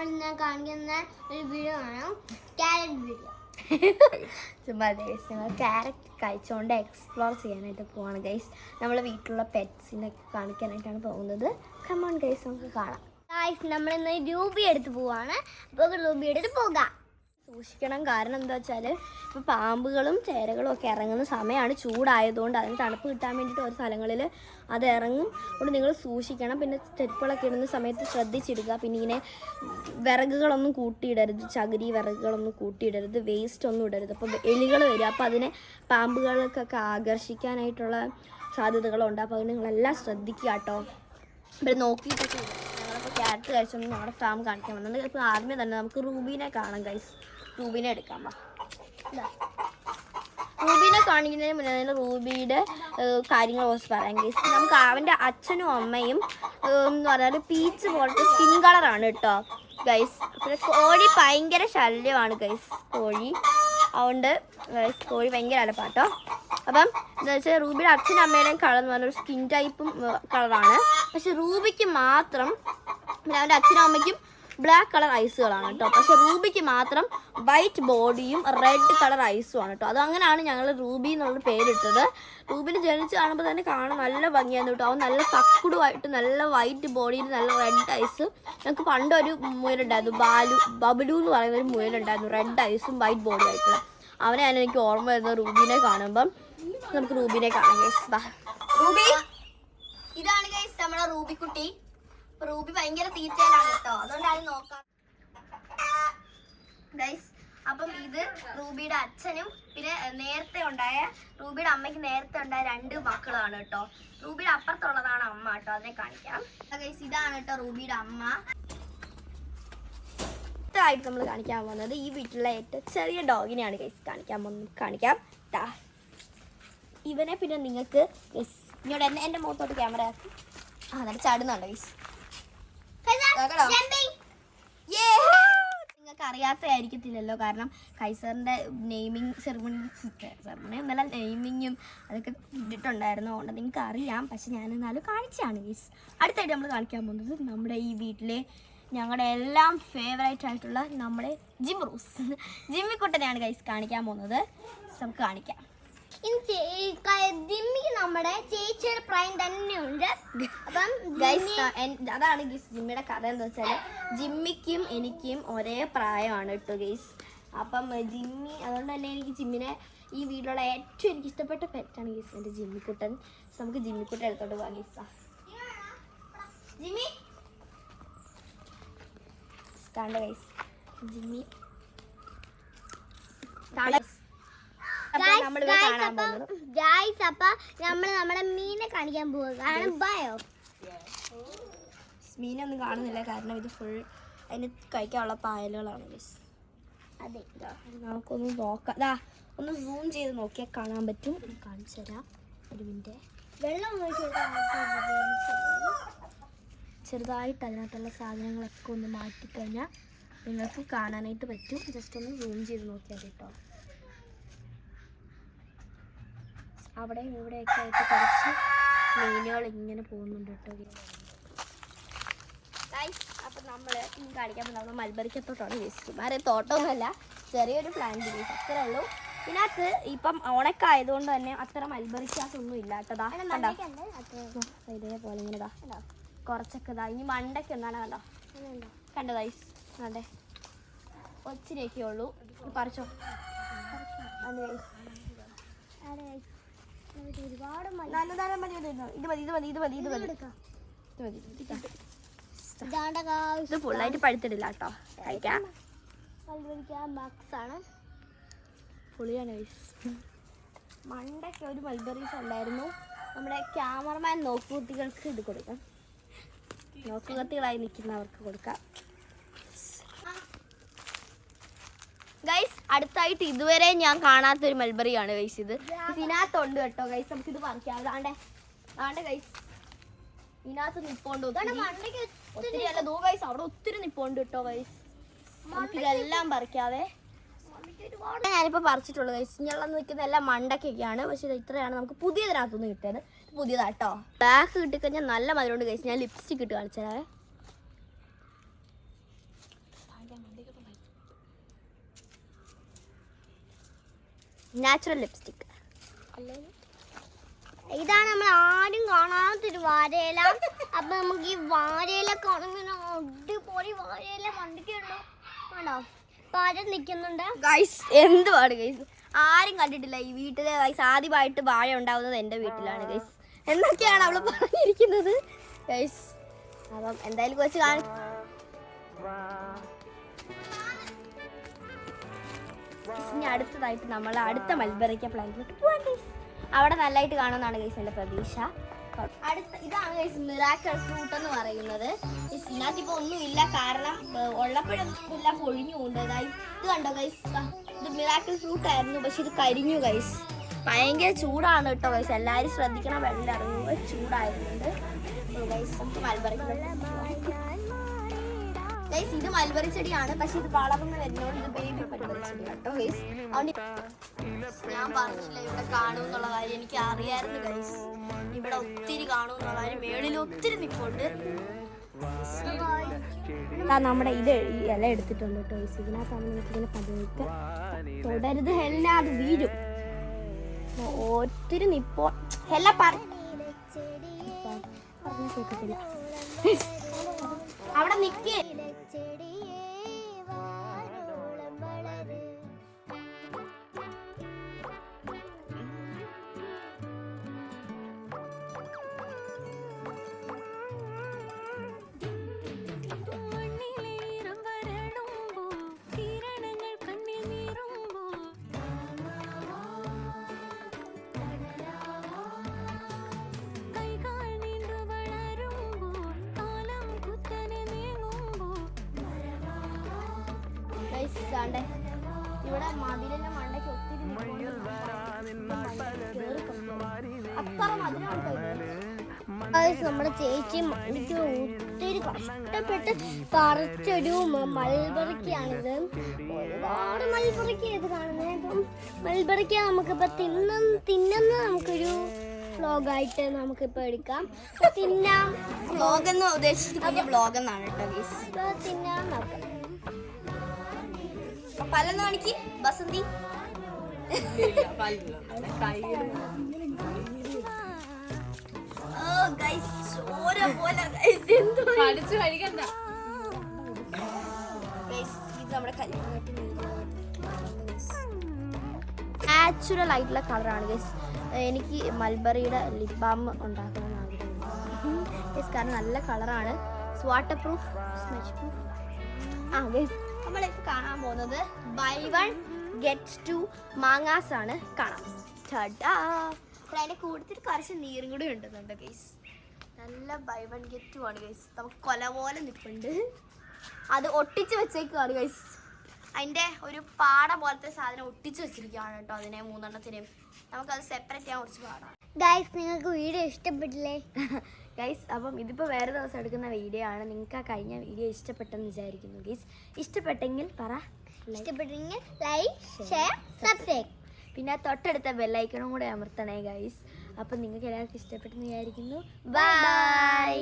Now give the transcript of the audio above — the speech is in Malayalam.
നമ്മൾ ഇന്ന് കാണിക്കുന്ന ഒരു വീഡിയോ ആണ് ക്യാരറ്റ് വീഡിയോ. ചുമ്മാ ഗൈസ് ഞങ്ങൾ ക്യാരറ്റ് കഴിച്ചുകൊണ്ട് എക്സ്പ്ലോർ ചെയ്യാനായിട്ട് പോവാണ് ഗൈസ്. നമ്മളെ വീട്ടിലുള്ള പെറ്റ്സിനൊക്കെ കാണിക്കാനായിട്ടാണ് പോകുന്നത്. കമോൺ ഗൈസ്, നമുക്ക് കാണാം. ഗൈസ് നമ്മളിന്ന് രൂപി എടുത്ത് പോവാണ്. അപ്പോൾ രൂപി എടുത്ത് പോകാം. സൂക്ഷിക്കണം, കാരണം എന്താ വെച്ചാൽ ഇപ്പോൾ പാമ്പുകളും ചേരകളും ഒക്കെ ഇറങ്ങുന്ന സമയമാണ്. ചൂടായതുകൊണ്ട് അതിന് തണുപ്പ് കിട്ടാൻ വേണ്ടിയിട്ട് ഒരു സ്ഥലങ്ങളിൽ അത് ഇറങ്ങും. അതുകൊണ്ട് നിങ്ങൾ സൂക്ഷിക്കണം. പിന്നെ സ്റ്റെപ്പുകളൊക്കെ ഇടുന്ന സമയത്ത് ശ്രദ്ധിച്ചിടുക. പിന്നെ ഇങ്ങനെ വിറകുകളൊന്നും കൂട്ടിയിടരുത്, ചകിരി വിറകുകളൊന്നും കൂട്ടിയിടരുത്, വേസ്റ്റ് ഒന്നും ഇടരുത്. അപ്പോൾ എലികൾ വരും, അപ്പോൾ അതിനെ പാമ്പുകൾക്കൊക്കെ ആകർഷിക്കാനായിട്ടുള്ള സാധ്യതകളുണ്ട്. അപ്പോൾ അത് നിങ്ങളെല്ലാം ശ്രദ്ധിക്കുക കേട്ടോ. ഇവിടെ നോക്കിയിട്ടൊക്കെ ഞങ്ങളിപ്പോൾ ക്യാരറ്റ് കഴിച്ചുകൊണ്ട് നമ്മുടെ ഫാം കാണിക്കാൻ വന്നത്. ഇപ്പോൾ ആദ്യമേ തന്നെ നമുക്ക് റൂബീനെ കാണാം ഗൈസ്. റൂബീനെ എടുക്കാൻ വാ. റൂബീനെ കാണിക്കുന്നതിന് മുന്നേ തന്നെ റൂബിയുടെ കാര്യങ്ങൾ കുറച്ച് പറയാം ഗൈസ്. നമുക്ക് അവൻ്റെ അച്ഛനും അമ്മയും എന്ന് പറഞ്ഞാൽ പീച്ച് പോലത്തെ സ്കിൻ കളറാണ് കേട്ടോ ഗൈസ്. പിന്നെ കോഴി ഭയങ്കര ശല്യമാണ് ഗൈസ്, കോഴി. അതുകൊണ്ട് ഗൈസ് കോഴി ഭയങ്കര അലപ്പാട്ടോ. അപ്പം എന്താ വെച്ചാൽ റൂബിയുടെ അച്ഛനും അമ്മയുടെയും കളർ എന്ന് പറഞ്ഞൊരു സ്കിൻ ടൈപ്പും കളറാണ്. പക്ഷെ റൂബിക്ക് മാത്രം, പിന്നെ അവൻ്റെ അച്ഛനും അമ്മയ്ക്കും ബ്ലാക്ക് കളർ ഐസുകളാണ് കേട്ടോ. പക്ഷെ റൂബിക്ക് മാത്രം വൈറ്റ് ബോഡിയും റെഡ് കളർ ഐസും ആണ് കേട്ടോ. അതങ്ങനെയാണ് ഞങ്ങൾ റൂബി എന്നുള്ള പേരിട്ടത്. റൂബിന് ജനിച്ച് കാണുമ്പോൾ തന്നെ കാണാൻ നല്ല ഭംഗിയായിരുന്നു കേട്ടോ. അവൻ നല്ല തക്കുടുമായിട്ട് നല്ല വൈറ്റ് ബോഡിയിൽ നല്ല റെഡ് ഐസ്. ഞങ്ങൾക്ക് പണ്ടൊരു മുയലുണ്ടായിരുന്നു, ബബലു എന്ന് പറയുന്ന ഒരു മുയലുണ്ടായിരുന്നു, റെഡ് ഐസും വൈറ്റ് ബോഡി ആയിട്ട്. അവനെയാണ് എനിക്ക് ഓർമ്മ വരുന്നത് റൂബിനെ കാണുമ്പം. നമുക്ക് റൂബിനെ കാണാം ഗൈസ്. റൂബി, ഇതാണ് ഗൈസ് നമ്മുടെ റൂബിക്കുട്ടി. റൂബി ഭയങ്കര തീറ്റയിലാണ് കേട്ടോ, അതുകൊണ്ടാണ് നോക്കാം ഗൈസ്. അപ്പം ഇത് റൂബിയുടെ അച്ഛനും പിന്നെ നേരത്തെ ഉണ്ടായ റൂബിയുടെ അമ്മയ്ക്ക് നേരത്തെ ഉണ്ടായ 2 മക്കളാണ് കേട്ടോ. റൂബിയുടെ അപ്പുറത്തുള്ളതാണ് അമ്മ കേട്ടോ, അതിനെ കാണിക്കാം ഗൈസ്. ഇതാണ് കേട്ടോ റൂബിയുടെ അമ്മ. ായിട്ട് നമ്മൾ കാണിക്കാൻ പോകുന്നത് ഈ വീട്ടിലെ ഏറ്റവും ചെറിയ ഡോഗിനെയാണ് ഗൈസ് കാണിക്കാം. ഇവനെ പിന്നെ നിങ്ങൾക്ക് ഗൈസ് ഇങ്ങോട്ട് എൻ്റെ മുഖത്തോട്ട് ക്യാമറ ആക്കി എന്നിട്ട് ചാടുന്നുണ്ടോ ഗൈസ്? നിങ്ങൾക്ക് അറിയാത്തതായിരിക്കത്തില്ലല്ലോ, കാരണം കൈസറിൻ്റെ നെയ്മിങ് സെറിമണി ഒന്നല്ല, നെയ്മിങ്ങും അതൊക്കെ ഇട്ടിട്ടുണ്ടായിരുന്നു. അതുകൊണ്ട് നിങ്ങൾക്ക് അറിയാം, പക്ഷെ ഞാനെന്നാലും കാണിച്ചാണ് ഗൈസ്. അടുത്തായിട്ട് നമ്മൾ കാണിക്കാൻ പോകുന്നത് നമ്മുടെ ഈ വീട്ടിലെ ഞങ്ങളുടെ എല്ലാം ഫേവറേറ്റ് ആയിട്ടുള്ള നമ്മുടെ ജിമ്മിക്കുട്ടനെയാണ് ഗൈസ് കാണിക്കാൻ പോകുന്നത്. നമുക്ക് കാണിക്കാം. ജിമ്മിക്ക് നമ്മുടെ ചേച്ചിയുടെ പ്രായം തന്നെയുണ്ട്. അപ്പം ഗൈസ് അതാണ് ഗൈസ് ജിമ്മിയുടെ കഥ. എന്താ വെച്ചാൽ ജിമ്മിക്കും എനിക്കും ഒരേ പ്രായമാണ് കേട്ടോ ഗൈസ്. അപ്പം ജിമ്മി, അതുകൊണ്ട് തന്നെ എനിക്ക് ജിമ്മിനെ ഈ വീട്ടിലുള്ള ഏറ്റവും എനിക്ക് ഇഷ്ടപ്പെട്ട പെറ്റാണ് ഗൈസ് എൻ്റെ ജിമ്മിക്കുട്ടൻ. നമുക്ക് ജിമ്മിക്കുട്ടൻ എടുത്തോട്ട് പോകാം ഗൈസ്. ജിമ്മി കണ്ട ഗൈസ്, ജിമ്മി നമ്മുടെ മീനെ കാണിക്കാൻ പോവുകയാണ്. മീനൊന്നും കാണുന്നില്ല, കാരണം ഇത് ഫുൾ അതിന് കഴിക്കാനുള്ള പായലുകളാണ് ഗൈസ്. അതെ, നമുക്കൊന്ന് നോക്കാം. ഒന്ന് സൂം ചെയ്ത് നോക്കിയാൽ കാണാൻ പറ്റും. കാണിച്ചു തരാം, ഒരു മിനിറ്റ്. വെള്ളം ചെറുതായിട്ട് അതിനകത്തുള്ള സാധനങ്ങളൊക്കെ ഒന്ന് മാറ്റിക്കഴിഞ്ഞാൽ നിങ്ങൾക്ക് കാണാനായിട്ട് പറ്റും. ജസ്റ്റ് ഒന്ന് സൂം ചെയ്ത് നോക്കിയാൽ കേട്ടോ. അവിടെ ഇവിടെയൊക്കെ ആയിട്ട് കുറച്ച് മീനുകൾ ഇങ്ങനെ പോകുന്നുണ്ട് കേട്ടോ. അപ്പം നമ്മൾ കാണിക്കാൻ നമ്മൾ മൽബറിക്കത്തോട്ടാണ് ജസ്റ്റ് ആരെ തോട്ടമൊന്നുമല്ല, ചെറിയൊരു പ്ലാന്റ് ഗൈസ്, അത്രേ ഉള്ളൂ. ഇതിനകത്ത് ഇപ്പം ഉണക്കായതുകൊണ്ട് തന്നെ അത്ര മൽബറിക്കകത്തൊന്നും ഇല്ല കേട്ടതാ. ഇതേപോലെ ഇങ്ങനെ കുറച്ചൊക്കെ ഇതാ. ഇനി മണ്ടയ്ക്ക് എന്താണ് കണ്ടോ ഗൈസ്? അതെ, ഒച്ചിരിയൊക്കെ ഉള്ളൂ. പറിച്ചോ. ഒരുപാട് ഇത് ഫുള്ളായിട്ട് പഴുത്തിടില്ല കേട്ടോ, കഴിക്കാം. പുളിയാണ് ഗൈസ്. മണ്ടയ്ക്ക് ഒരു മൽബറീസ് ഉണ്ടായിരുന്നു. നമ്മുടെ ക്യാമറമാൻ നോക്കുകുത്തികൾക്ക് ഇത് കൊടുക്കാം, നോക്കുകത്തികളായി നിൽക്കുന്നവർക്ക് കൊടുക്കാം ഗൈസ്. അടുത്തായിട്ട് ഇതുവരെ ഞാൻ കാണാത്തൊരു മൽബറിയാണ് ഗൈസ്. ഇത് ഇതിനകത്തുണ്ട് കേട്ടോ ഗൈസ്. നമുക്കിത് പറിക്കാം. അതാണ്ട് ഗൈസ്, ഇതിനകത്ത് നിപ്പോണ്ട് ഒത്തിരി അല്ല ദൂ ഗൈസ്, അവിടെ ഒത്തിരി നിപ്പോണ്ട് കേട്ടോ ഗൈസ്. നമുക്കിതെല്ലാം പറിക്കാതെ ഞാനിപ്പോൾ പറിച്ചിട്ടുള്ളത് ഗൈസ്. ഇങ്ങനെയുള്ള നിൽക്കുന്ന എല്ലാം മണ്ടക്കൊക്കെയാണ്, പക്ഷെ ഇത് ഇത്രയാണ് നമുക്ക് പുതിയതിനകത്തുനിന്ന് കിട്ടിയത്. പുതിയതാട്ടോ. ബ്ലാക്ക് കിട്ടിക്കഴിഞ്ഞാൽ നല്ല മധുരമുണ്ട് ഗൈസ്. ഞാൻ ലിപ്സ്റ്റിക് ഇട്ട് കാണിച്ചാലേ. Natural lipstick. ഇതാണ് നമ്മൾ ആരും കാണാത്തൊരു വാഴയില. അപ്പൊ നമുക്ക് ഈ വാഴയില കാണുമ്പോൾ അടിപൊളി വാഴയില മണ്ടിക്കുണ്ടോ ആണോ വാഴ നിൽക്കുന്നുണ്ട്. ഗൈസ് എന്തുവാണ് ഗൈസ്, ആരും കണ്ടിട്ടില്ല ഈ വീട്ടിലെ ഗൈസ്. ആദ്യമായിട്ട് വാഴ ഉണ്ടാവുന്നത് എൻ്റെ വീട്ടിലാണ് ഗൈസ് എന്നൊക്കെയാണ് അവള് പറഞ്ഞിരിക്കുന്നത് ഗൈസ്. അപ്പം എന്തായാലും കുറച്ച് കാണും. ഇനി അടുത്തതായിട്ട് നമ്മൾ അടുത്ത മൽബറിക്ക പ്ലാന്റിലേക്ക് പോവാം ഗൈസ്. അവിടെ നല്ലതായിട്ട് കാണുമെന്നാണ് ഗൈസ് എൻ്റെ പ്രതീക്ഷ. അടുത്ത ഇതാണ് ഗൈസ് മിറാക്കിൾ ഫ്രൂട്ട് എന്ന് പറയുന്നത്. ഇതിനകത്ത് ഇപ്പോൾ ഒന്നുമില്ല, കാരണം ഉള്ളപ്പോഴും എല്ലാം പൊഴിഞ്ഞു കൊണ്ടതായി. ഇത് കണ്ടോ ഗൈസ്, ഇത് മിറാക്കിൾ ഫ്രൂട്ട് ആയിരുന്നു, പക്ഷെ ഇത് കരിഞ്ഞു ഗൈസ്. ഭയങ്കര ചൂടാണ് കേട്ടോ ഗൈസ്, എല്ലാവരും ശ്രദ്ധിക്കണം. വെള്ളം ഇറങ്ങുമ്പോൾ ചൂടായിരുന്നുണ്ട് ഗൈസ്. നമുക്ക് മൽബറിക്ക ഗൈസ്, ഇത് മൽബറി ചെടിയാണ്, പക്ഷെ ഇത് വളർന്ന് വരുന്നോണ്ട് ഇത് ബേബി മൽബറി ചെടി കേട്ടോ ഗൈസ്. അതുകൊണ്ട് ഞാൻ പറഞ്ഞില്ല ഇവിടെ കാണുമെന്നുള്ള കാര്യം, എനിക്ക് അറിയായിരുന്നു ഗൈസ്. ഇവിടെ ഒത്തിരി കാണുമെന്നുള്ള കാര്യം, മേളിൽ ഒത്തിരി നിൽപ്പുണ്ട്. നമ്മുടെ ഇത് ഈ ഇല എടുത്തിട്ടുണ്ട് കേട്ടോ ഗൈസ്. ഇതിനകത്താണ് നമുക്കിങ്ങനെ പതുക്കെ തുടരുത്, എല്ലാം അത് വീഴും. ഒത്തിരി നിപ്പോ എല്ലാം പറഞ്ഞ കേൾക്കത്തില്ല. അവിടെ നിൽക്കേ. ഇവിടെ മതിലിന്റെ മണ്ടയ്ക്ക് ഒത്തിരി അത്ര മധുരം. നമ്മുടെ ചേച്ചി മണ്ടിക്ക് ഒത്തിരി കഷ്ടപ്പെട്ട് പറിച്ചൊരു മൽബറിക്കയാണിത്. ഒരുപാട് മൽബറിക്ക ഇത് കാണുന്നത്. ഇപ്പം മൽബറിക്ക നമുക്കിപ്പോ തിന്നുന്ന നമുക്കൊരു വ്ലോഗായിട്ട് നമുക്കിപ്പോ എടുക്കാം. തിന്നാം. വ്ലോഗ് എന്ന് ഉദ്ദേശിച്ചിരിക്കുന്നത് വ്ലോഗ് എന്നാണ് കേട്ടോ ഗൈസ്. തിന്നാൻ നോക്കാം. പല്ലെന്ന് കാണിക്ക് ബസന്തി. നാച്ചുറൽ ആയിട്ടുള്ള കളറാണ് ഗൈസ്. എനിക്ക് മൽബറിയുടെ ലിപ് ബാം ഉണ്ടാക്കണം ആഗ്രഹമുണ്ട്, കാരണം നല്ല കളറാണ്. Water proof, smudge proof. Guys നമ്മളിപ്പോൾ കാണാൻ പോകുന്നത് ബൈ 1 get 2 മാങ്ങാസ് ആണ്. കാണാം. അതിൻ്റെ കൂടുതൽ കുറച്ച് നീരും കൂടി ഉണ്ടെന്നുണ്ട് ഗൈസ്. നല്ല ബൈ 1 get 2 ആണ് ഗൈസ്. നമുക്ക് കൊല പോലെ നിൽപ്പുണ്ട്. അത് ഒട്ടിച്ച് വെച്ചേക്കുവാണ് ഗൈസ്. അതിൻ്റെ ഒരു പാട പോലത്തെ സാധനം ഒട്ടിച്ച് വെച്ചിരിക്കുകയാണ് കേട്ടോ. അതിനെ 3 നമുക്കത് സെപ്പറേറ്റ് ചെയ്യാൻ കുറച്ച് പാടാണ് ഗൈസ്. നിങ്ങൾക്ക് വീഡിയോ ഇഷ്ടപ്പെട്ടില്ലേ ഗൈസ്? അപ്പം ഇതിപ്പോൾ വേറെ ദിവസം എടുക്കുന്ന വീഡിയോ ആണ്. നിങ്ങൾക്ക് ആ കഴിഞ്ഞ വീഡിയോ ഇഷ്ടപ്പെട്ടെന്ന് വിചാരിക്കുന്നു ഗൈസ്. ഇഷ്ടപ്പെട്ടെങ്കിൽ പറ. ഇഷ്ടപ്പെട്ടെങ്കിൽ ലൈക്ക്, ഷെയർ, സബ്സ്ക്രൈബ്. പിന്നെ തൊട്ടടുത്ത ബെല്ലൈക്കണും കൂടെ അമർത്തണേ ഗൈസ്. അപ്പം നിങ്ങൾക്ക് എല്ലാവർക്കും ഇഷ്ടപ്പെട്ടെന്ന് വിചാരിക്കുന്നു. ബൈ.